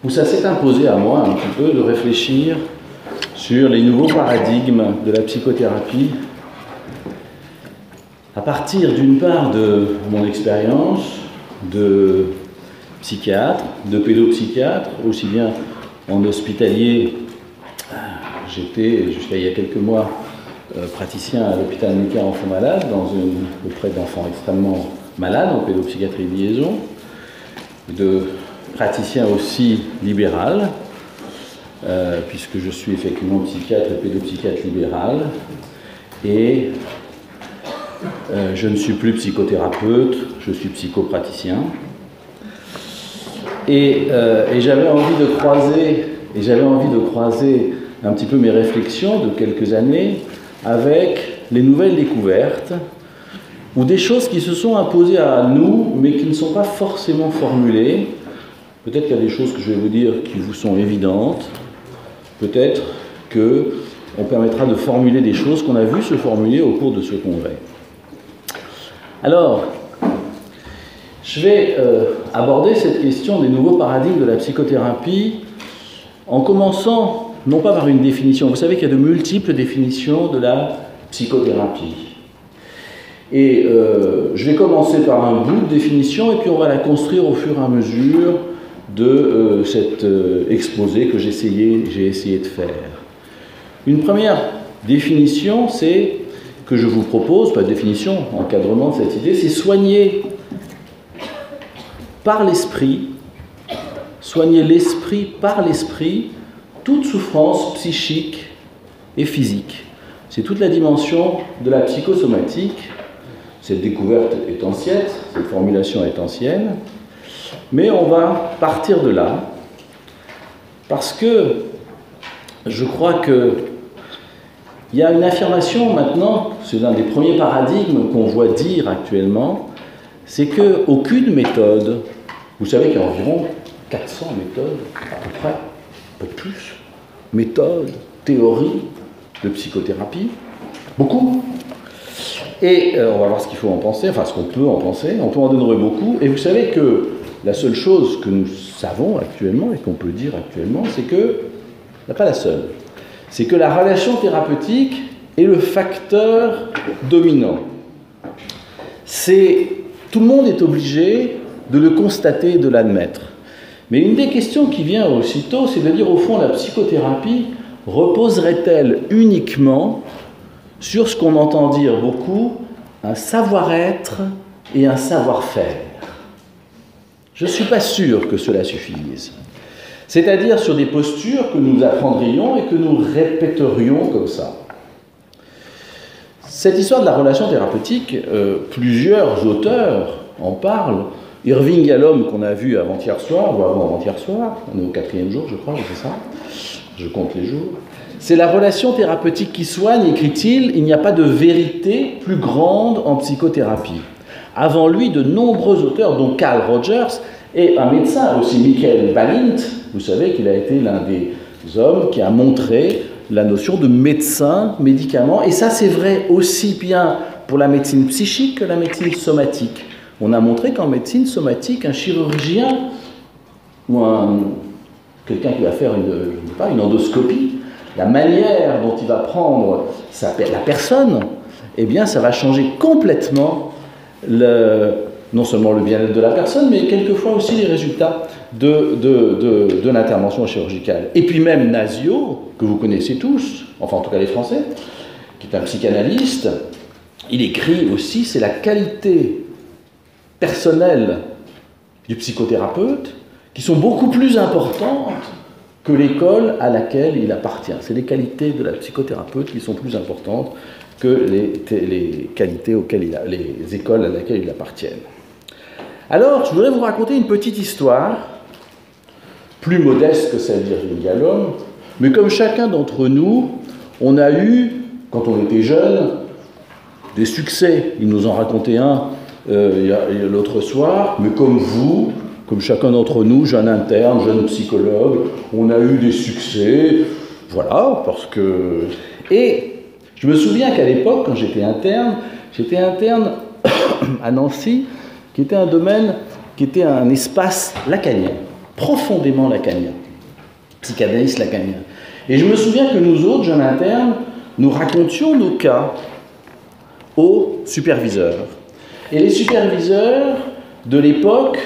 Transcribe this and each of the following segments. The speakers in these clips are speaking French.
où ça s'est imposé à moi un petit peu de réfléchir sur les nouveaux paradigmes de la psychothérapie à partir d'une part de mon expérience de psychiatre, de pédopsychiatre, aussi bien en hospitalier, j'étais jusqu'à il y a quelques mois praticien à l'hôpital Necker Enfants Malades, auprès d'enfants extrêmement malades en pédopsychiatrie de liaison, de praticien aussi libéral, puisque je suis effectivement psychiatre et pédopsychiatre libéral, et je ne suis plus psychothérapeute, je suis psychopraticien. Et j'avais envie de croiser un petit peu mes réflexions de quelques années avec les nouvelles découvertes ou des choses qui se sont imposées à nous mais qui ne sont pas forcément formulées. Peut-être qu'il y a des choses que je vais vous dire qui vous sont évidentes. Peut-être qu'on permettra de formuler des choses qu'on a vues se formuler au cours de ce congrès. Alors, je vais aborder cette question des nouveaux paradigmes de la psychothérapie en commençant, non pas par une définition, vous savez qu'il y a de multiples définitions de la psychothérapie. Et je vais commencer par un bout de définition et puis on va la construire au fur et à mesure de cet exposé que j'ai essayé de faire. Une première définition, c'est que je vous propose, pas de définition, encadrement de cette idée, c'est soigner par l'esprit, soigner l'esprit par l'esprit, toute souffrance psychique et physique. C'est toute la dimension de la psychosomatique. Cette découverte est ancienne, cette formulation est ancienne, mais on va partir de là, parce que je crois que il y a une affirmation maintenant, c'est l'un des premiers paradigmes qu'on voit dire actuellement, c'est qu'aucune méthode, vous savez qu'il y a environ 400 méthodes, à peu près, un peu plus, méthodes, théories de psychothérapie, beaucoup. Et on va voir ce qu'il faut en penser, enfin ce qu'on peut en penser, on peut en donner beaucoup, et vous savez que la seule chose que nous savons actuellement, et qu'on peut dire actuellement, c'est que, pas la seule, c'est que la relation thérapeutique est le facteur dominant. Tout le monde est obligé de le constater et de l'admettre. Mais une des questions qui vient aussitôt, c'est de dire au fond, la psychothérapie reposerait-elle uniquement sur ce qu'on entend dire beaucoup, un savoir-être et un savoir-faire? Je ne suis pas sûr que cela suffise. C'est-à-dire sur des postures que nous apprendrions et que nous répéterions comme ça. Cette histoire de la relation thérapeutique, plusieurs auteurs en parlent. Irving Yalom, qu'on a vu avant-hier soir, ou avant-hier soir, on est au 4e jour, je crois, c'est ça, je compte les jours. C'est la relation thérapeutique qui soigne, écrit-il, il n'y a pas de vérité plus grande en psychothérapie. Avant lui, de nombreux auteurs, dont Carl Rogers, et un médecin aussi, Michael Balint, vous savez qu'il a été l'un des hommes qui a montré la notion de médecin, médicament, et ça c'est vrai aussi bien pour la médecine psychique que la médecine somatique. On a montré qu'en médecine somatique, un chirurgien ou quelqu'un qui va faire une endoscopie, la manière dont il va prendre la personne, eh bien ça va changer complètement non seulement le bien-être de la personne, mais quelquefois aussi les résultats de l'intervention chirurgicale. Et puis même Nasio, que vous connaissez tous, enfin en tout cas les Français, qui est un psychanalyste, il écrit aussi, c'est la qualité personnelle du psychothérapeute qui sont beaucoup plus importantes que l'école à laquelle il appartient. C'est les qualités de la psychothérapeute qui sont plus importantes que les qualités les écoles à laquelle il appartient. Alors, je voudrais vous raconter une petite histoire, plus modeste que celle d'Irving Yalom, mais comme chacun d'entre nous, on a eu, quand on était jeune, des succès. Il nous en racontait un l'autre soir, mais comme vous, comme chacun d'entre nous, jeune interne, jeune psychologue, on a eu des succès, voilà, parce que... Et je me souviens qu'à l'époque, quand j'étais interne à Nancy, qui était un domaine, qui était un espace lacanien. profondément lacanien, psychanalyste lacanien. Et je me souviens que nous autres, jeunes internes, nous racontions nos cas aux superviseurs. Et les superviseurs de l'époque,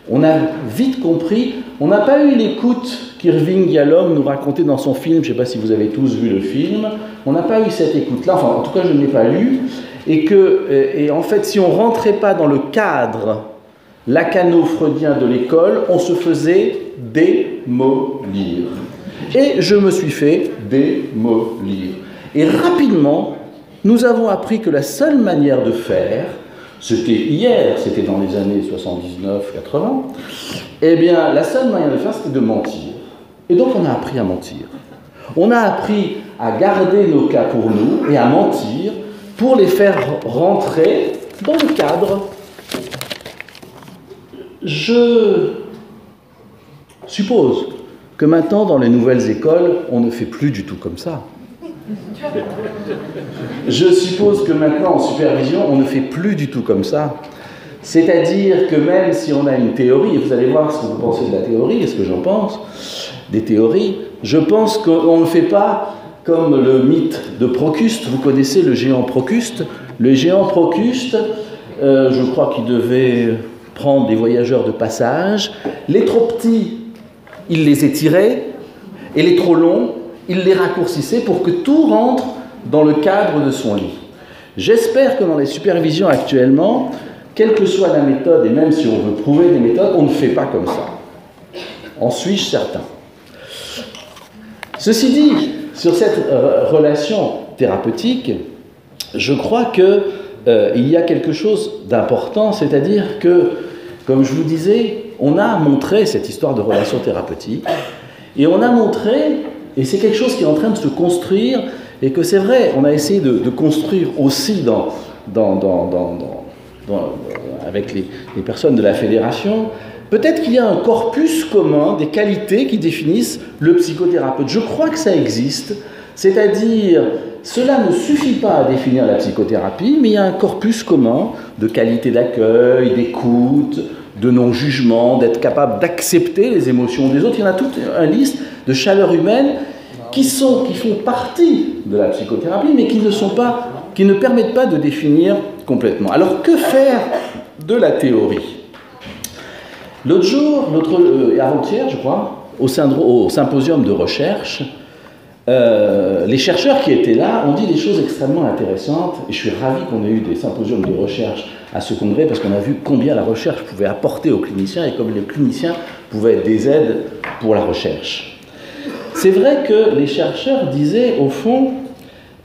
on a vite compris, on n'a pas eu l'écoute qu'Irving Yalom nous racontait dans son film, je ne sais pas si vous avez tous vu le film, on n'a pas eu cette écoute-là, enfin en tout cas je ne l'ai pas lu, et en fait si on ne rentrait pas dans le cadre lacano-freudien de l'école, on se faisait démolir. Et je me suis fait démolir. Et rapidement, nous avons appris que la seule manière de faire, c'était hier, c'était dans les années 79-80, eh bien, la seule manière de faire, c'était de mentir. Et donc, on a appris à mentir. On a appris à garder nos cas pour nous et à mentir pour les faire rentrer dans le cadre. Je suppose que maintenant, dans les nouvelles écoles, on ne fait plus du tout comme ça. Je suppose que maintenant, en supervision, on ne fait plus du tout comme ça. C'est-à-dire que même si on a une théorie, et vous allez voir ce que vous pensez de la théorie et ce que j'en pense, des théories, je pense qu'on ne fait pas comme le mythe de Procuste. Vous connaissez le géant Procuste. Le géant Procuste, je crois qu'il devait prendre des voyageurs de passage. Les trop petits, il les étirait, et les trop longs, il les raccourcissait pour que tout rentre dans le cadre de son lit. J'espère que dans les supervisions actuellement, quelle que soit la méthode, et même si on veut prouver des méthodes, on ne fait pas comme ça. En suis-je certain? Ceci dit, sur cette relation thérapeutique, je crois qu'il y a quelque chose d'important, c'est-à-dire que, comme je vous disais, on a montré cette histoire de relation thérapeutique, et on a montré, et c'est quelque chose qui est en train de se construire, et que c'est vrai, on a essayé de construire aussi avec les personnes de la fédération, peut-être qu'il y a un corpus commun des qualités qui définissent le psychothérapeute. Je crois que ça existe, c'est-à-dire, cela ne suffit pas à définir la psychothérapie, mais il y a un corpus commun de qualité d'accueil, d'écoute, de non-jugement, d'être capable d'accepter les émotions des autres. Il y en a toute une liste de chaleur humaine qui font partie de la psychothérapie, mais qui ne permettent pas de définir complètement. Alors, que faire de la théorie? L'autre jour, avant-hier, je crois, au symposium de recherche, les chercheurs qui étaient là ont dit des choses extrêmement intéressantes, et je suis ravi qu'on ait eu des symposiums de recherche à ce congrès, parce qu'on a vu combien la recherche pouvait apporter aux cliniciens, et comme les cliniciens pouvaient être des aides pour la recherche. C'est vrai que les chercheurs disaient, au fond,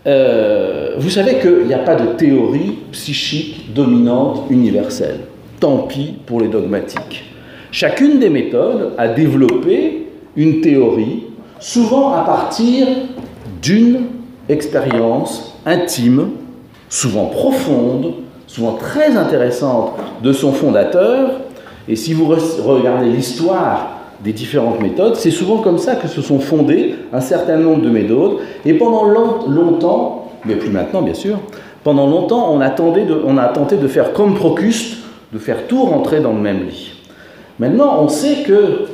vous savez qu'il n'y a pas de théorie psychique dominante universelle. Tant pis pour les dogmatiques. Chacune des méthodes a développé une théorie, souvent à partir d'une expérience intime, souvent profonde, souvent très intéressante de son fondateur. Et si vous regardez l'histoire des différentes méthodes, c'est souvent comme ça que se sont fondées un certain nombre de méthodes. Et pendant longtemps, mais plus maintenant bien sûr, pendant longtemps on a tenté de faire comme Procuste, de faire tout rentrer dans le même lit. Maintenant on sait qu'il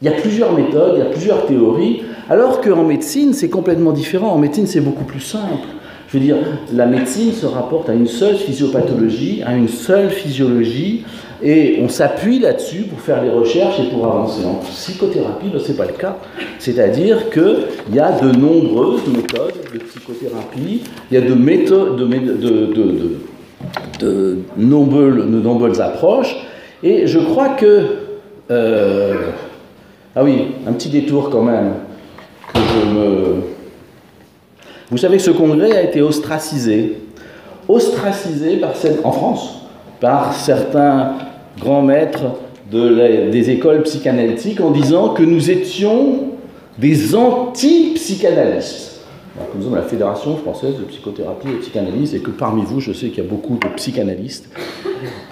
y a plusieurs méthodes, il y a plusieurs théories, alors qu'en médecine c'est complètement différent. En médecine c'est beaucoup plus simple. Je veux dire, la médecine se rapporte à une seule physiopathologie, à une seule physiologie, et on s'appuie là-dessus pour faire les recherches et pour avancer. En psychothérapie, ce n'est pas le cas. C'est-à-dire qu'il y a de nombreuses méthodes de psychothérapie, il y a de nombreuses approches, et je crois que... ah oui, un petit détour quand même, que Vous savez que ce congrès a été ostracisé en France, par certains grands maîtres des écoles psychanalytiques en disant que nous étions des anti-psychanalystes. Comme nous sommes la Fédération française de psychothérapie et de psychanalyse, et que parmi vous, je sais qu'il y a beaucoup de psychanalystes,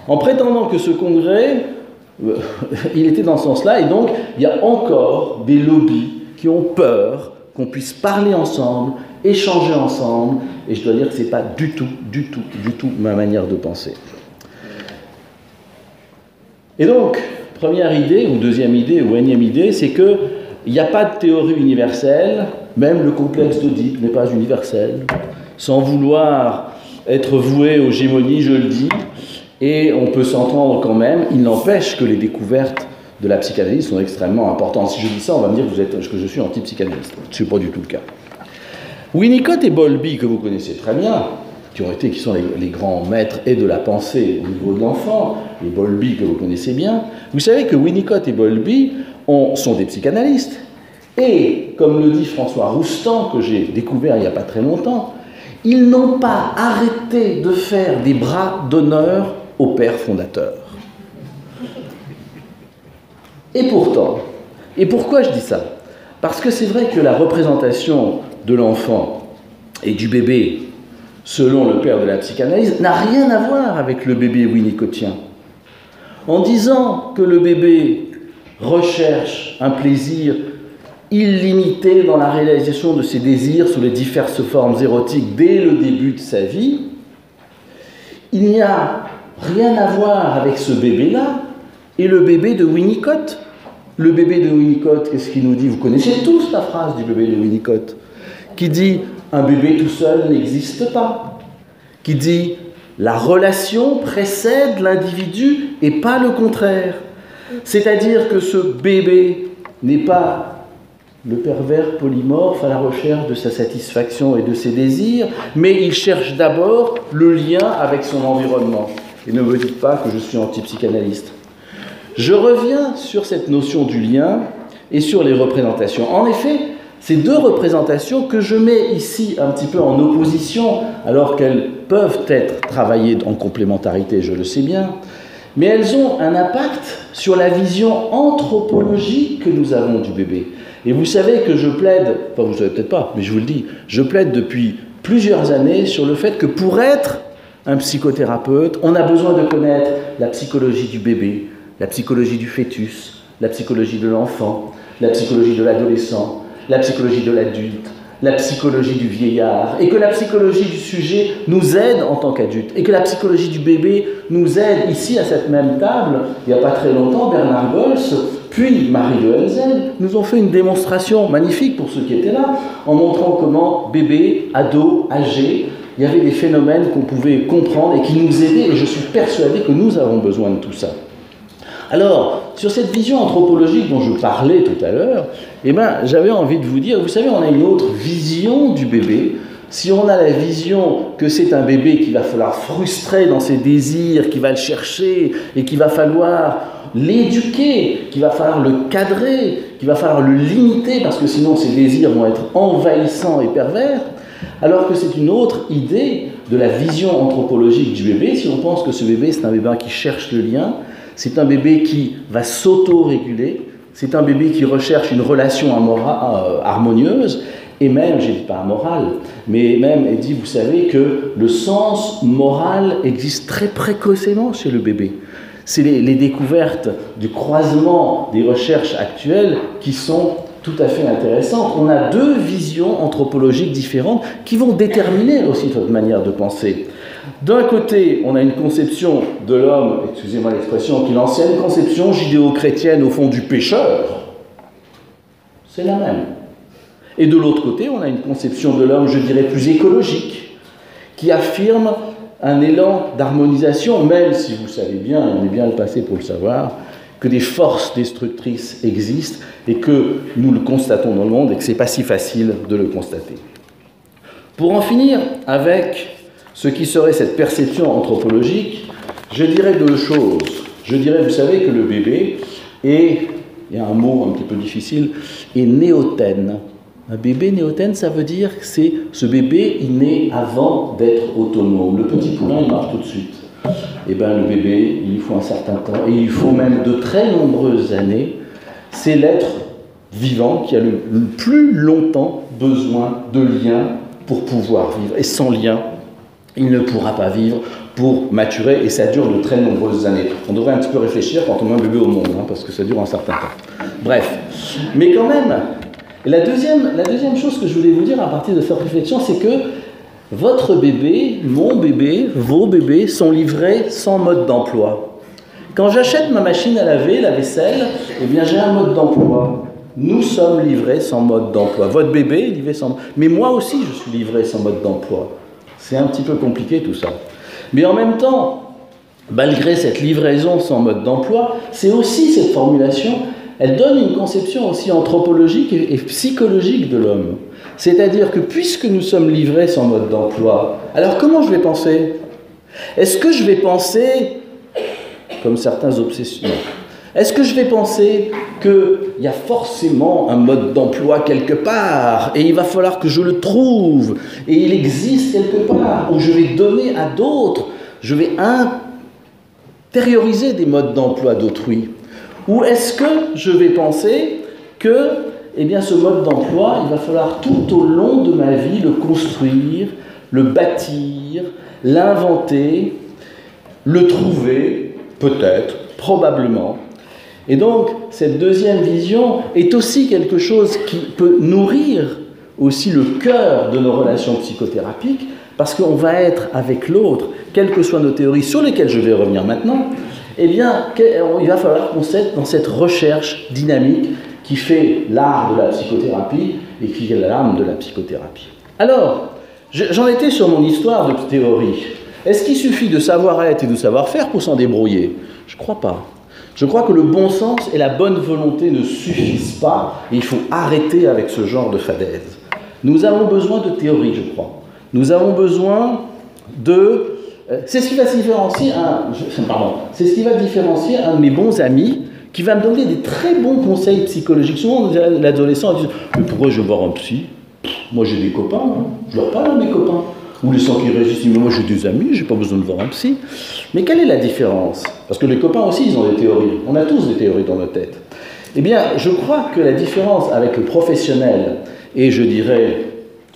en prétendant que ce congrès, il était dans ce sens-là, et donc il y a encore des lobbies qui ont peur qu'on puisse parler ensemble, échanger ensemble, et je dois dire que ce n'est pas du tout ma manière de penser. Et donc, Première idée, ou deuxième idée, ou énième idée, c'est qu'il n'y a pas de théorie universelle, même le complexe d'Oedipe n'est pas universel. Sans vouloir être voué aux gémonies, je le dis, et on peut s'entendre quand même, il n'empêche que les découvertes de la psychanalyse sont extrêmement importantes. Si je dis ça, on va me dire que je suis anti-psychanalyste. Ce n'est pas du tout le cas. Winnicott et Bowlby, que vous connaissez très bien, qui sont les grands maîtres et de la pensée au niveau de l'enfant, et Bowlby que vous connaissez bien, vous savez que Winnicott et Bowlby sont des psychanalystes. Et, comme le dit François Roustan, que j'ai découvert il n'y a pas très longtemps, ils n'ont pas arrêté de faire des bras d'honneur au père fondateur. Et pourtant, et pourquoi je dis ça? Parce que c'est vrai que la représentation de l'enfant et du bébé, selon le père de la psychanalyse, n'a rien à voir avec le bébé winnicottien. En disant que le bébé recherche un plaisir illimité dans la réalisation de ses désirs sous les diverses formes érotiques dès le début de sa vie, il n'y a rien à voir avec ce bébé-là et le bébé de Winnicott. Le bébé de Winnicott, qu'est-ce qu'il nous dit? Vous connaissez tous la phrase du bébé de Winnicott, qui dit « un bébé tout seul n'existe pas », qui dit « la relation précède l'individu et pas le contraire ». C'est-à-dire que ce bébé n'est pas le pervers polymorphe à la recherche de sa satisfaction et de ses désirs, mais il cherche d'abord le lien avec son environnement. Et ne me dites pas que je suis anti-psychanalyste. Je reviens sur cette notion du lien et sur les représentations. En effet, ces deux représentations que je mets ici un petit peu en opposition, alors qu'elles peuvent être travaillées en complémentarité, je le sais bien, mais elles ont un impact sur la vision anthropologique que nous avons du bébé. Et vous savez que je plaide, enfin vous ne savez peut-être pas, mais je vous le dis, je plaide depuis plusieurs années sur le fait que pour être un psychothérapeute, on a besoin de connaître la psychologie du bébé, la psychologie du fœtus, la psychologie de l'enfant, la psychologie de l'adolescent, la psychologie de l'adulte, la psychologie du vieillard, et que la psychologie du sujet nous aide en tant qu'adulte, et que la psychologie du bébé nous aide. Ici, à cette même table, il n'y a pas très longtemps, Bernard Gols, puis Marie de Henzel, nous ont fait une démonstration magnifique pour ceux qui étaient là, en montrant comment bébé, ado, âgé, il y avait des phénomènes qu'on pouvait comprendre et qui nous aidaient, et je suis persuadé que nous avons besoin de tout ça. Alors, sur cette vision anthropologique dont je parlais tout à l'heure, eh ben, j'avais envie de vous dire, vous savez, on a une autre vision du bébé. Si on a la vision que c'est un bébé qu'il va falloir frustrer dans ses désirs, qu'il va le chercher et qu'il va falloir l'éduquer, qu'il va falloir le cadrer, qu'il va falloir le limiter parce que sinon ses désirs vont être envahissants et pervers, alors que c'est une autre idée de la vision anthropologique du bébé. Si on pense que ce bébé, c'est un bébé qui cherche le lien, c'est un bébé qui va s'auto-réguler, c'est un bébé qui recherche une relation harmonieuse, et même, je ne dis pas amorale, mais même, elle dit, vous savez que le sens moral existe très précocement chez le bébé. C'est les découvertes du croisement des recherches actuelles qui sont tout à fait intéressantes. On a deux visions anthropologiques différentes qui vont déterminer aussi notre manière de penser. D'un côté, on a une conception de l'homme, excusez-moi l'expression, qui est l'ancienne conception judéo-chrétienne au fond du pécheur. C'est la même. Et de l'autre côté, on a une conception de l'homme, je dirais, plus écologique, qui affirme un élan d'harmonisation, même si vous savez bien, et on est bien le passé pour le savoir, que des forces destructrices existent et que nous le constatons dans le monde et que ce n'est pas si facile de le constater. Pour en finir avec ce qui serait cette perception anthropologique, je dirais deux choses. Je dirais, vous savez, que le bébé est, il y a un mot un petit peu difficile, est néotène. Un bébé néotène, ça veut dire que c'est ce bébé, il naît avant d'être autonome. Le petit poulain, il marche tout de suite. Eh bien, le bébé, il lui faut un certain temps, et il faut même de très nombreuses années. C'est l'être vivant qui a le plus longtemps besoin de liens pour pouvoir vivre. Et sans lien, il ne pourra pas vivre pour maturer, et ça dure de très nombreuses années. On devrait un petit peu réfléchir quand on met un bébé au monde, parce que ça dure un certain temps. Bref, mais quand même, la deuxième chose que je voulais vous dire à partir de cette réflexion, c'est que votre bébé, mon bébé, vos bébés sont livrés sans mode d'emploi. Quand j'achète ma machine à laver, la vaisselle, eh bien j'ai un mode d'emploi. Nous sommes livrés sans mode d'emploi. Votre bébé est livré sans... Mais moi aussi, je suis livré sans mode d'emploi. C'est un petit peu compliqué tout ça. Mais en même temps, malgré cette livraison sans mode d'emploi, c'est aussi cette formulation, elle donne une conception aussi anthropologique et psychologique de l'homme. C'est-à-dire que puisque nous sommes livrés sans mode d'emploi, alors comment je vais penser? Est-ce que je vais penser, comme certains obsessionnels, est-ce que je vais penser qu'il y a forcément un mode d'emploi quelque part et il va falloir que je le trouve et il existe quelque part où je vais donner à d'autres, je vais intérioriser des modes d'emploi d'autrui? Ou est-ce que je vais penser que eh bien, ce mode d'emploi, il va falloir tout au long de ma vie le construire, le bâtir, l'inventer, le trouver, peut-être, probablement. Et donc, cette deuxième vision est aussi quelque chose qui peut nourrir aussi le cœur de nos relations psychothérapiques, parce qu'on va être avec l'autre, quelles que soient nos théories sur lesquelles je vais revenir maintenant, eh bien, il va falloir qu'on soit dans cette recherche dynamique qui fait l'art de la psychothérapie et qui est l'âme de la psychothérapie. Alors, j'en étais sur mon histoire de théorie. Est-ce qu'il suffit de savoir-être et de savoir-faire pour s'en débrouiller? Je ne crois pas. Je crois que le bon sens et la bonne volonté ne suffisent pas et il faut arrêter avec ce genre de fadaise. Nous avons besoin de théorie, je crois. Nous avons besoin de... C'est ce qui va différencier c'est ce qui va différencier un de mes bons amis qui va me donner des très bons conseils psychologiques. Souvent, l'adolescent dit « Mais pourquoi je vais voir un psy? Moi, j'ai des copains, hein. Je leur parle à mes copains. » Ou les gens qui résistent, mais moi j'ai des amis, j'ai pas besoin de voir un psy. Mais quelle est la différence? Parce que les copains aussi, ils ont des théories. On a tous des théories dans nos têtes. Eh bien, je crois que la différence avec le professionnel, et je dirais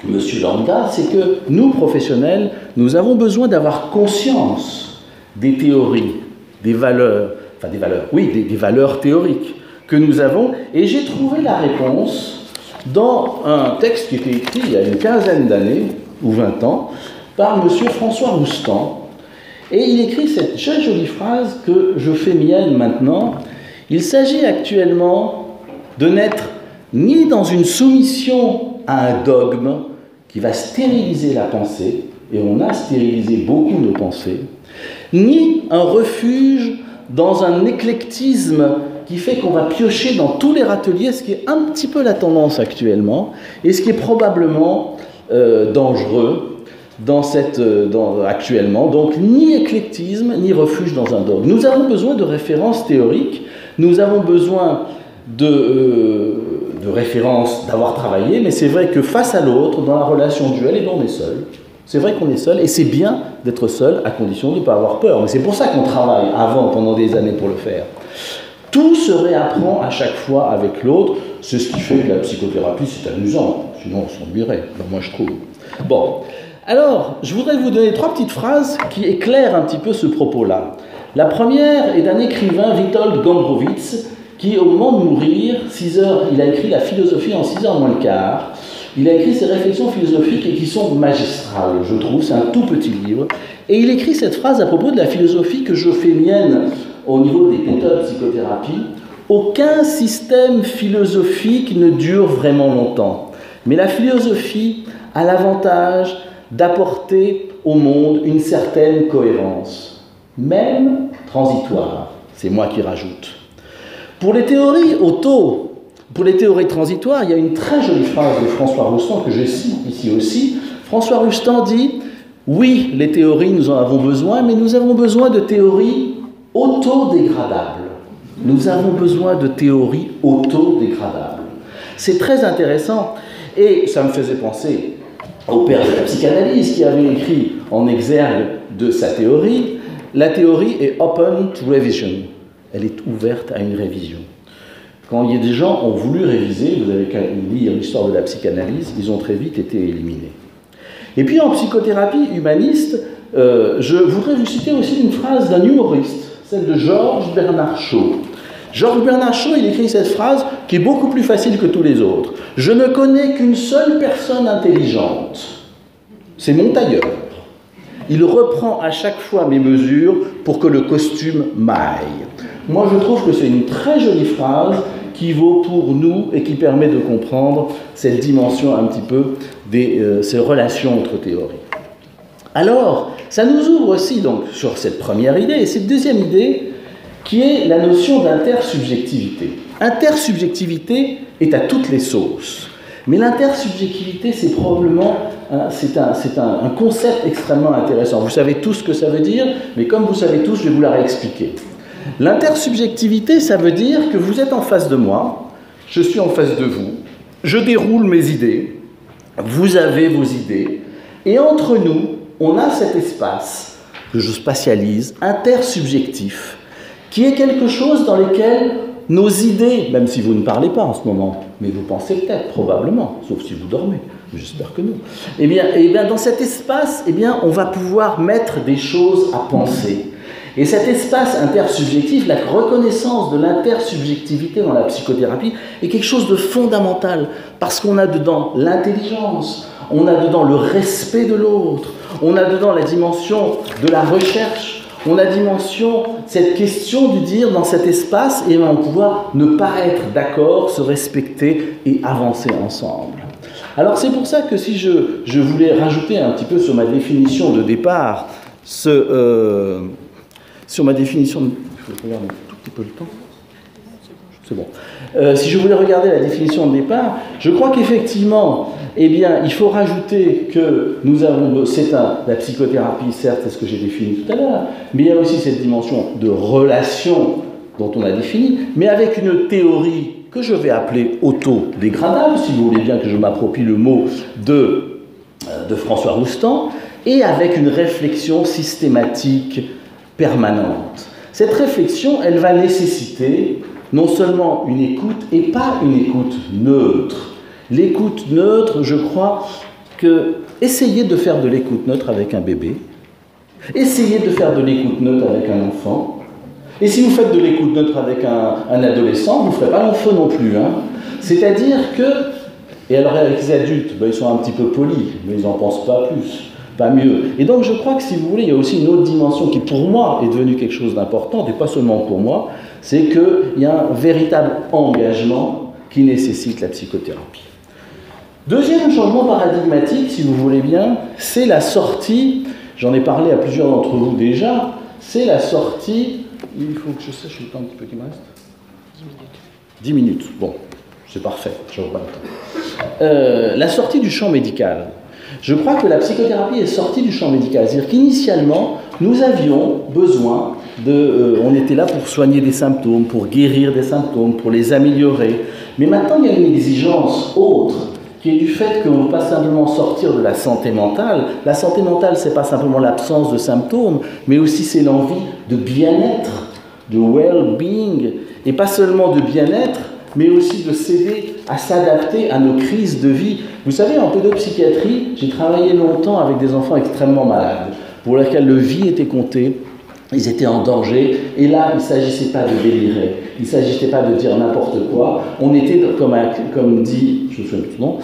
Monsieur Lambda, c'est que nous, professionnels, nous avons besoin d'avoir conscience des théories, des valeurs, des valeurs théoriques que nous avons. Et j'ai trouvé la réponse dans un texte qui était écrit il y a une quinzaine d'années, ou 20 ans, par M. François Roustan. Et il écrit cette très jolie phrase que je fais mienne maintenant. Il s'agit actuellement de n'être ni dans une soumission à un dogme qui va stériliser la pensée, et on a stérilisé beaucoup nos pensées, ni un refuge dans un éclectisme qui fait qu'on va piocher dans tous les râteliers, ce qui est un petit peu la tendance actuellement, et ce qui est probablement dangereux actuellement. Donc ni éclectisme, ni refuge dans un dogme. Nous avons besoin de références théoriques, nous avons besoin de références, d'avoir travaillé, mais c'est vrai que face à l'autre, dans la relation duelle, et on est seul. C'est vrai qu'on est seul, et c'est bien d'être seul, à condition de ne pas avoir peur. Mais c'est pour ça qu'on travaille pendant des années pour le faire. Tout se réapprend à chaque fois avec l'autre. C'est ce qui fait que la psychothérapie, c'est amusant. Sinon, on s'ennuierait. Alors, moi, je trouve. Bon. Alors, je voudrais vous donner 3 petites phrases qui éclairent un petit peu ce propos-là. La première est d'un écrivain, Witold Gombrowicz, qui, au moment de mourir, 6 heures, il a écrit la philosophie en 6 heures moins le quart. Il a écrit ses réflexions philosophiques et qui sont magistrales, je trouve. C'est un tout petit livre. Et il écrit cette phrase à propos de la philosophie que je fais mienne au niveau des méthodes de psychothérapie. Aucun système philosophique ne dure vraiment longtemps. Mais la philosophie a l'avantage d'apporter au monde une certaine cohérence, même transitoire. C'est moi qui rajoute. Pour les théories transitoires, il y a une très jolie phrase de François Roustan que je cite ici aussi. François Roustan dit « Oui, les théories, nous en avons besoin, mais nous avons besoin de théories autodégradables. » Nous avons besoin de théories autodégradables. C'est très intéressant et ça me faisait penser au père de la psychanalyse qui avait écrit en exergue de sa théorie « La théorie est open to revision ». Elle est ouverte à une révision. Quand il y a des gens qui ont voulu réviser, vous avez qu'à lire l'histoire de la psychanalyse, ils ont très vite été éliminés. Et puis en psychothérapie humaniste, je voudrais vous citer aussi une phrase d'un humoriste, celle de Georges Bernard Shaw. Georges Bernard Shaw, il écrit cette phrase qui est beaucoup plus facile que tous les autres. « Je ne connais qu'une seule personne intelligente, c'est mon tailleur. il reprend à chaque fois mes mesures pour que le costume m'aille. Moi, je trouve que c'est une très jolie phrase qui vaut pour nous et qui permet de comprendre cette dimension un petit peu ces relations entre théories. Alors, ça nous ouvre aussi donc sur cette première idée et cette deuxième idée qui est la notion d'intersubjectivité. Intersubjectivité est à toutes les sauces. Mais l'intersubjectivité, c'est probablement un concept extrêmement intéressant. Vous savez tous ce que ça veut dire, mais comme vous savez tous, je vais vous la réexpliquer. L'intersubjectivité, ça veut dire que vous êtes en face de moi, je suis en face de vous, je déroule mes idées, vous avez vos idées, et entre nous, on a cet espace que je spatialise, intersubjectif, qui est quelque chose dans lequel nos idées, même si vous ne parlez pas en ce moment, mais vous pensez peut-être, probablement, sauf si vous dormez, j'espère que non. Eh bien, dans cet espace, on va pouvoir mettre des choses à penser. Et cet espace intersubjectif, la reconnaissance de l'intersubjectivité dans la psychothérapie est quelque chose de fondamental, parce qu'on a dedans l'intelligence, on a dedans le respect de l'autre, on a dedans la dimension de la recherche, on a dimension, cette question de dire dans cet espace, on va pouvoir ne pas être d'accord, se respecter et avancer ensemble. Alors c'est pour ça que si je voulais rajouter un petit peu sur ma définition de départ, sur ma définition de... Je regarde un tout petit peu le temps. C'est bon. Si je voulais regarder la définition de départ, je crois qu'effectivement, il faut rajouter que nous avons, la psychothérapie, certes, c'est ce que j'ai défini tout à l'heure, mais il y a aussi cette dimension de relation dont on a défini, mais avec une théorie que je vais appeler autodégradable, si vous voulez bien que je m'approprie le mot de François Roustan, et avec une réflexion systématique permanente. Cette réflexion, elle va nécessiter non seulement une écoute, et pas une écoute neutre. L'écoute neutre, je crois que essayez de faire de l'écoute neutre avec un bébé, essayez de faire de l'écoute neutre avec un enfant, et si vous faites de l'écoute neutre avec un adolescent, vous ne ferez pas long feu non plus. C'est-à-dire que, et alors avec les adultes, ils sont un petit peu polis, mais ils n'en pensent pas plus. Pas mieux. Et donc je crois que si vous voulez, il y a aussi une autre dimension qui pour moi est devenue quelque chose d'important, et pas seulement pour moi, c'est qu'il y a un véritable engagement qui nécessite la psychothérapie. Deuxième changement paradigmatique, si vous voulez bien, c'est la sortie, j'en ai parlé à plusieurs d'entre vous déjà, c'est la sortie, il faut que je sache le temps un petit peu qui me reste. 10 minutes. 10 minutes, bon, c'est parfait, je reprends le temps. La sortie du champ médical. Je crois que la psychothérapie est sortie du champ médical. C'est-à-dire qu'initialement, nous avions besoin on était là pour soigner des symptômes, pour guérir des symptômes, pour les améliorer. Mais maintenant, il y a une exigence autre, qui est du fait qu'on ne veut pas simplement sortir de la santé mentale. La santé mentale, ce n'est pas simplement l'absence de symptômes, mais aussi c'est l'envie de bien-être, de well-being, et pas seulement de bien-être, mais aussi de s'aider à s'adapter à nos crises de vie. Vous savez, en pédopsychiatrie, j'ai travaillé longtemps avec des enfants extrêmement malades, pour lesquels le vie était compté, ils étaient en danger, et là, il ne s'agissait pas de délirer, il ne s'agissait pas de dire n'importe quoi, on était, comme dit, je me souviens plus non,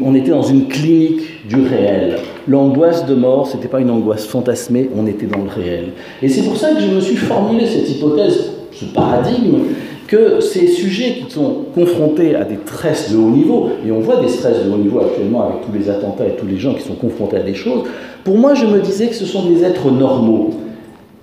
on était dans une clinique du réel. L'angoisse de mort, ce n'était pas une angoisse fantasmée, on était dans le réel. Et c'est pour ça que je me suis formulé cette hypothèse, ce paradigme, que ces sujets qui sont confrontés à des stress de haut niveau, et on voit des stress de haut niveau actuellement avec tous les attentats et tous les gens qui sont confrontés à des choses, pour moi je me disais que ce sont des êtres normaux.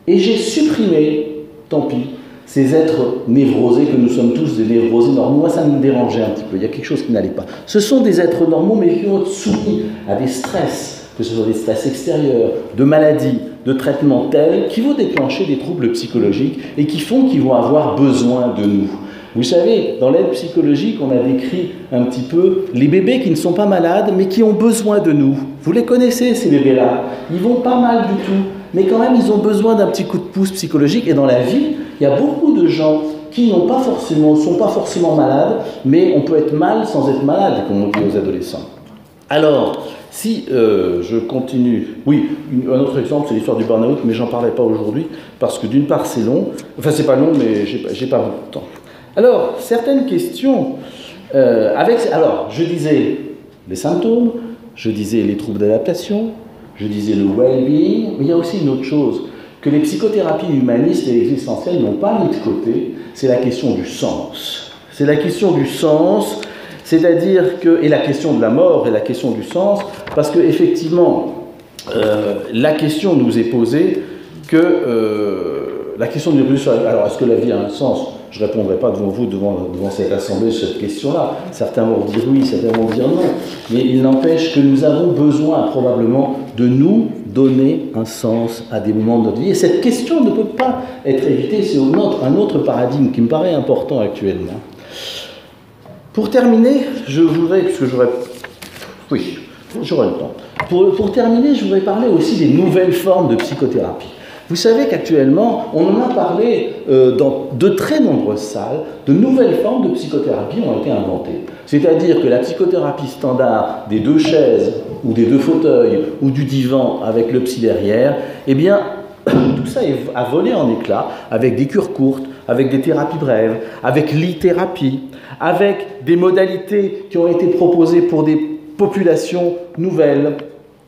Et j'ai supprimé, tant pis, ces êtres névrosés, que nous sommes tous des névrosés normaux. Moi ça me dérangeait un petit peu, il y a quelque chose qui n'allait pas. Ce sont des êtres normaux mais qui vont être soumis à des stress, que ce soit des stress extérieurs, de maladies, de traitements tels qui vont déclencher des troubles psychologiques et qui font qu'ils vont avoir besoin de nous. Vous savez, dans l'aide psychologique, on a décrit un petit peu les bébés qui ne sont pas malades, mais qui ont besoin de nous. Vous les connaissez, ces bébés-là. Ils vont pas mal du tout, mais quand même, ils ont besoin d'un petit coup de pouce psychologique. Et dans la vie, il y a beaucoup de gens qui ne sont pas forcément malades, mais on peut être mal sans être malade, comme on dit aux adolescents. Alors, si je continue, oui, un autre exemple, c'est l'histoire du burn-out, mais j'en parlerai pas aujourd'hui, parce que d'une part c'est long, enfin c'est pas long, mais j'ai pas beaucoup de temps. Alors, certaines questions, alors je disais les symptômes, je disais les troubles d'adaptation, je disais le well-being, mais il y a aussi une autre chose que les psychothérapies humanistes et existentielles n'ont pas mis de côté, c'est la question du sens. C'est la question du sens, c'est-à-dire que, et la question de la mort et la question du sens, parce que effectivement, la question nous est posée la question nous est posée sur alors est-ce que la vie a un sens? Je ne répondrai pas devant vous, devant cette assemblée, sur cette question-là. Certains vont dire oui, certains vont dire non. Mais il n'empêche que nous avons besoin probablement de nous donner un sens à des moments de notre vie. Et cette question ne peut pas être évitée. C'est un autre paradigme qui me paraît important actuellement. Pour terminer, je voudrais, puisque j'aurai... Oui, j'aurai le temps. Pour terminer, je voudrais parler aussi des nouvelles formes de psychothérapie. Vous savez qu'actuellement, on en a parlé dans de très nombreuses salles, de nouvelles formes de psychothérapie ont été inventées. C'est-à-dire que la psychothérapie standard des 2 chaises, ou des 2 fauteuils, ou du divan avec le psy derrière, eh bien, tout ça a volé en éclats avec des cures courtes, avec des thérapies brèves, avec l'e-thérapie, avec des modalités qui ont été proposées pour des populations nouvelles,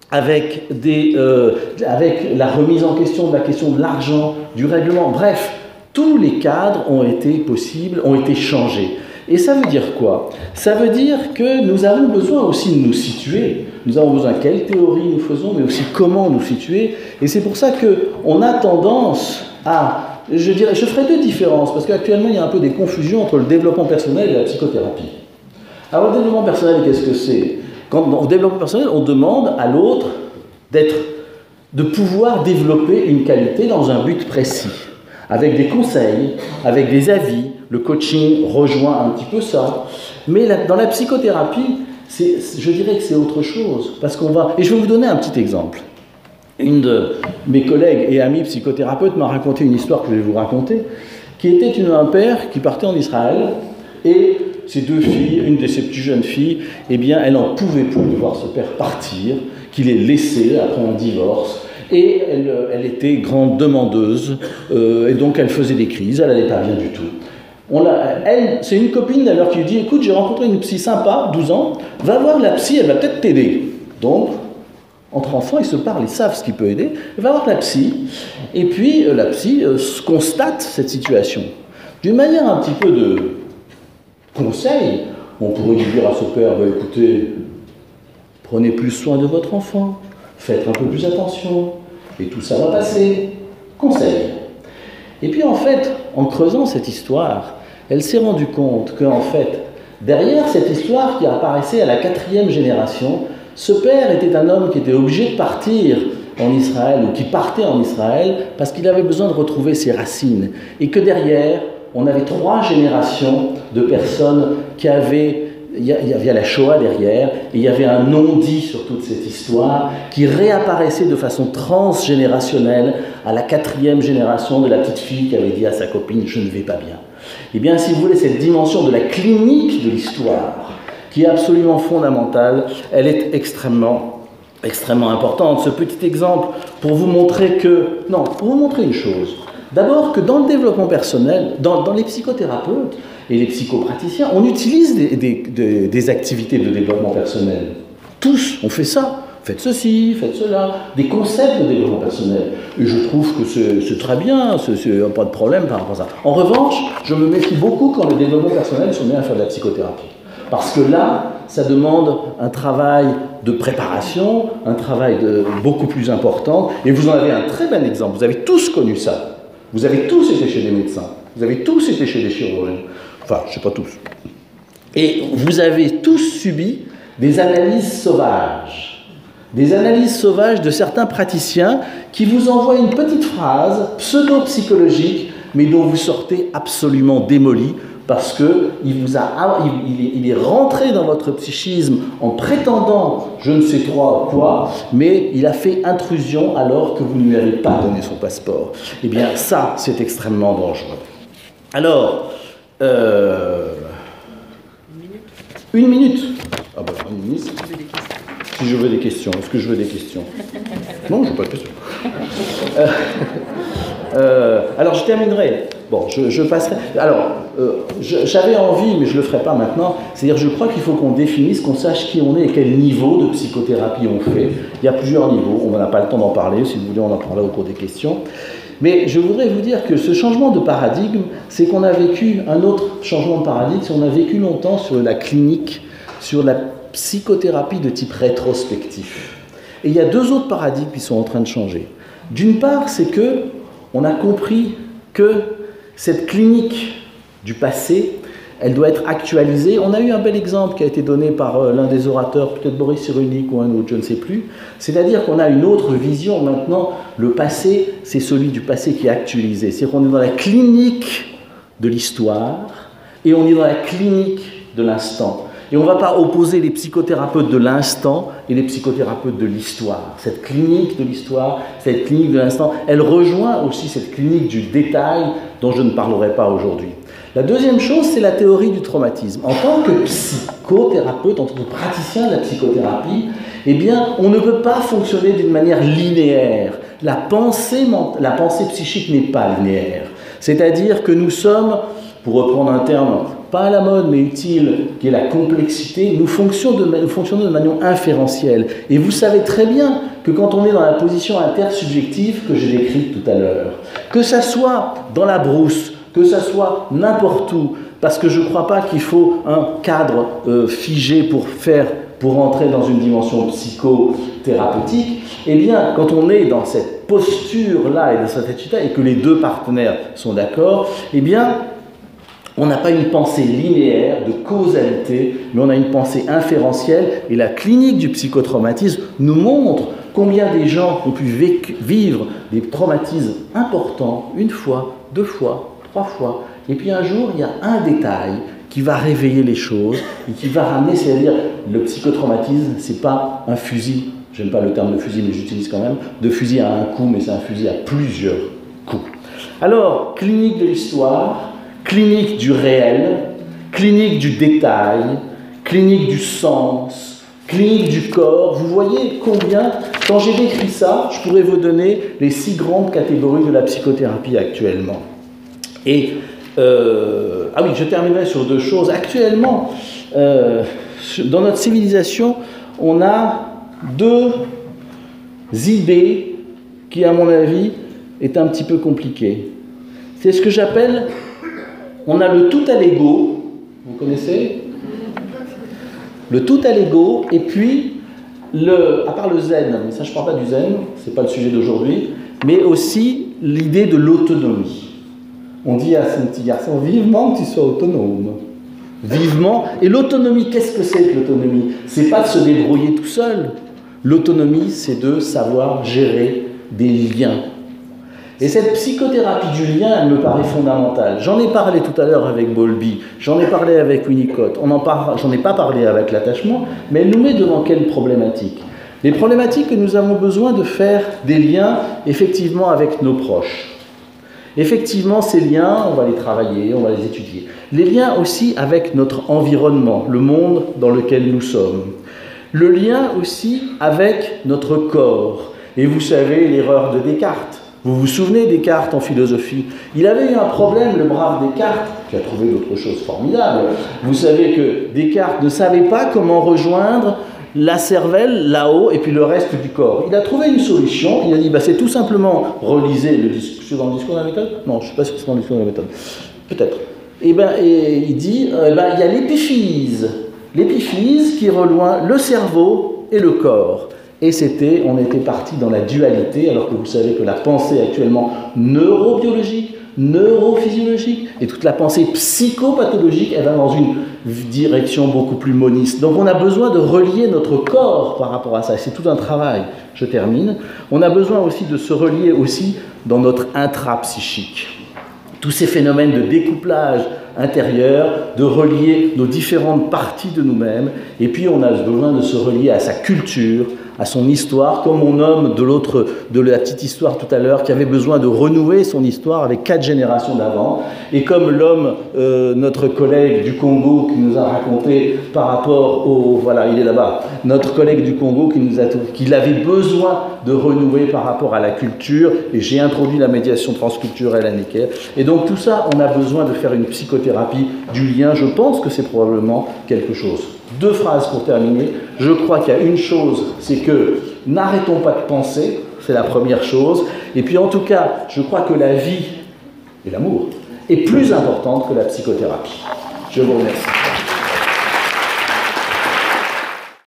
avec la remise en question de la question de l'argent, du règlement. Bref, tous les cadres ont été possibles, ont été changés. Et ça veut dire quoi? Ça veut dire que nous avons besoin aussi de nous situer. Nous avons besoin de quelle théorie nous faisons, mais aussi comment nous situer. Et c'est pour ça qu'on a tendance à... Je ferai 2 différences, parce qu'actuellement, il y a un peu des confusions entre le développement personnel et la psychothérapie. Alors, le développement personnel, qu'est-ce que c'est? Au développement personnel, on demande à l'autre de pouvoir développer une qualité dans un but précis, avec des conseils, avec des avis. Le coaching rejoint un petit peu ça. Mais dans la psychothérapie, je dirais que c'est autre chose. Parce qu'on va... Et je vais vous donner un petit exemple. Une de mes collègues et amis psychothérapeutes m'a raconté une histoire que je vais vous raconter, qui était un père qui partait en Israël, et ses 2 filles, une de ses plus jeunes filles, eh bien, elle n'en pouvait plus de voir ce père partir, qu'il ait laissé après un divorce, et elle était grande demandeuse, et donc elle faisait des crises, elle n'allait pas bien du tout. C'est une copine d'ailleurs qui lui dit « Écoute, j'ai rencontré une psy sympa, 12 ans, va voir la psy, elle va peut-être t'aider. » Donc, entre enfants, ils se parlent, ils savent ce qui peut aider. Va voir la psy, et puis la psy constate cette situation. D'une manière un petit peu de conseil, on pourrait dire à ce père, écoutez, prenez plus soin de votre enfant, faites un peu plus attention, et tout ça va passer. Conseil. Et puis en fait, en creusant cette histoire, elle s'est rendue compte qu'en fait, derrière cette histoire qui apparaissait à la 4e génération, ce père était un homme qui était obligé de partir en Israël, ou qui partait en Israël, parce qu'il avait besoin de retrouver ses racines. Et que derrière, on avait 3 générations de personnes qui avaient... Il y avait la Shoah derrière, et il y avait un non-dit sur toute cette histoire qui réapparaissait de façon transgénérationnelle à la 4e génération de la petite fille qui avait dit à sa copine « je ne vais pas bien ». Eh bien, si vous voulez, cette dimension de la clinique de l'histoire, qui est absolument fondamentale, elle est extrêmement importante. Ce petit exemple pour vous montrer pour vous montrer une chose. D'abord que dans le développement personnel, dans les psychothérapeutes et les psychopraticiens, on utilise des activités de développement personnel. Tous, on fait ça. Faites ceci, faites cela. Des concepts de développement personnel. Et je trouve que c'est très bien, c'est pas de problème par rapport à ça. En revanche, je me méfie beaucoup quand le développement personnel se met à faire de la psychothérapie. Parce que là, ça demande un travail de préparation, un travail beaucoup plus important. Et vous en avez un très bon exemple. Vous avez tous connu ça. Vous avez tous été chez des médecins. Vous avez tous été chez des chirurgiens. Enfin, je ne sais pas tous. Et vous avez tous subi des analyses sauvages. Des analyses sauvages de certains praticiens qui vous envoient une petite phrase pseudo-psychologique, mais dont vous sortez absolument démoli parce qu'il est rentré dans votre psychisme en prétendant je ne sais trop quoi, mais il a fait intrusion alors que vous ne lui avez pas donné son passeport. Eh bien, ça, c'est extrêmement dangereux. Alors, une minute. Ah ben, une minute. Si je veux des questions, est-ce que je veux des questions? Non, je veux pas de questions. Alors, je terminerai Bon, je passerai. Alors, j'avais envie, mais je ne le ferai pas maintenant, c'est-à-dire je crois qu'il faut qu'on définisse, qu'on sache qui on est et quel niveau de psychothérapie on fait. Il y a plusieurs niveaux, on n'a pas le temps d'en parler, si vous voulez on en parlera au cours des questions. Mais je voudrais vous dire que ce changement de paradigme, c'est qu'on a vécu un autre changement de paradigme, c'est qu'on a vécu longtemps sur la clinique, sur la psychothérapie de type rétrospectif. Et il y a deux autres paradigmes qui sont en train de changer. D'une part, c'est que on a compris que cette clinique du passé, elle doit être actualisée. On a eu un bel exemple qui a été donné par l'un des orateurs, peut-être Boris Cyrulnik ou un autre, je ne sais plus. C'est-à-dire qu'on a une autre vision maintenant. Le passé, c'est celui du passé qui est actualisé. C'est-à-dire qu'on est dans la clinique de l'histoire et on est dans la clinique de l'instant. Et on ne va pas opposer les psychothérapeutes de l'instant et les psychothérapeutes de l'histoire. Cette clinique de l'histoire, cette clinique de l'instant, elle rejoint aussi cette clinique du détail dont je ne parlerai pas aujourd'hui. La deuxième chose, c'est la théorie du traumatisme. En tant que psychothérapeute, en tant que praticien de la psychothérapie, eh bien, on ne peut pas fonctionner d'une manière linéaire. La pensée psychique n'est pas linéaire. C'est-à-dire que nous sommes, pour reprendre un terme pas à la mode mais utile, qui est la complexité, nous fonctionnons de manière inférentielle. Et vous savez très bien que quand on est dans la position intersubjective que j'ai décrite tout à l'heure, que ça soit dans la brousse, que ça soit n'importe où, parce que je ne crois pas qu'il faut un cadre figé pour entrer dans une dimension psychothérapeutique, eh bien, quand on est dans cette posture-là et dans cet état, et que les deux partenaires sont d'accord, eh bien, on n'a pas une pensée linéaire de causalité, mais on a une pensée inférentielle. Et la clinique du psychotraumatisme nous montre combien des gens ont pu vivre des traumatismes importants, une fois, deux fois, trois fois. Et puis un jour, il y a un détail qui va réveiller les choses et qui va ramener, c'est-à-dire le psychotraumatisme, c'est pas un fusil, j'aime pas le terme de fusil, mais j'utilise quand même, de fusil à un coup, mais c'est un fusil à plusieurs coups. Alors, clinique de l'histoire, clinique du réel, clinique du détail, clinique du sens, clinique du corps. Vous voyez combien, quand j'ai décrit ça, je pourrais vous donner les 6 grandes catégories de la psychothérapie actuellement. Et, ah oui, je terminerai sur 2 choses. Actuellement, dans notre civilisation, on a 2 idées qui, à mon avis, est un petit peu compliquée. C'est ce que j'appelle... On a le tout à l'ego, vous connaissez? Le tout à l'ego, et puis, à part le zen, mais ça je ne parle pas du zen, ce n'est pas le sujet d'aujourd'hui, mais aussi l'idée de l'autonomie. On dit à ce petit garçon, vivement que tu sois autonome. Vivement. Et l'autonomie, qu'est-ce que c'est que l'autonomie? C'est pas de se débrouiller tout seul. L'autonomie, c'est de savoir gérer des liens. Et cette psychothérapie du lien, elle me paraît fondamentale. J'en ai parlé tout à l'heure avec Bowlby, j'en ai parlé avec Winnicott, j'en ai pas parlé avec l'attachement, mais elle nous met devant quelles problématiques? Les problématiques que nous avons besoin de faire des liens, effectivement, avec nos proches. Effectivement, ces liens, on va les travailler, on va les étudier. Les liens aussi avec notre environnement, le monde dans lequel nous sommes. Le lien aussi avec notre corps. Et vous savez, l'erreur de Descartes. Vous vous souvenez des Descartes en philosophie? Il avait eu un problème, le brave Descartes, qui a trouvé d'autres choses formidables. Vous savez que Descartes ne savait pas comment rejoindre la cervelle là-haut et puis le reste du corps. Il a trouvé une solution, il a dit, c'est tout simplement, relisez le discours, c'est dans le discours de la méthode? Non, je ne suis pas sûr que c'est dans le discours de la méthode. Peut-être. Et il dit, il y a l'épiphyse. L'épiphyse qui rejoint le cerveau et le corps. Et on était parti dans la dualité, alors que vous savez que la pensée actuellement neurobiologique, neurophysiologique, et toute la pensée psychopathologique, elle va dans une direction beaucoup plus moniste. Donc on a besoin de relier notre corps par rapport à ça, c'est tout un travail. Je termine. On a besoin aussi de se relier aussi dans notre intrapsychique. Tous ces phénomènes de découplage intérieure, de relier nos différentes parties de nous-mêmes, et puis on a besoin de se relier à sa culture, à son histoire, comme mon homme de la petite histoire tout à l'heure, qui avait besoin de renouer son histoire avec 4 générations d'avant, et comme l'homme, notre collègue du Congo qui nous a raconté par rapport au... Voilà, il est là-bas. Notre collègue du Congo qu'il avait besoin de renouer par rapport à la culture, et j'ai introduit la médiation transculturelle à Necker. Et donc tout ça, on a besoin de faire une psychothérapie du lien. Je pense que c'est probablement quelque chose. 2 phrases pour terminer. Je crois qu'il y a une chose, c'est que n'arrêtons pas de penser, c'est la première chose. Et puis en tout cas, je crois que la vie et l'amour est plus importante que la psychothérapie. Je vous remercie.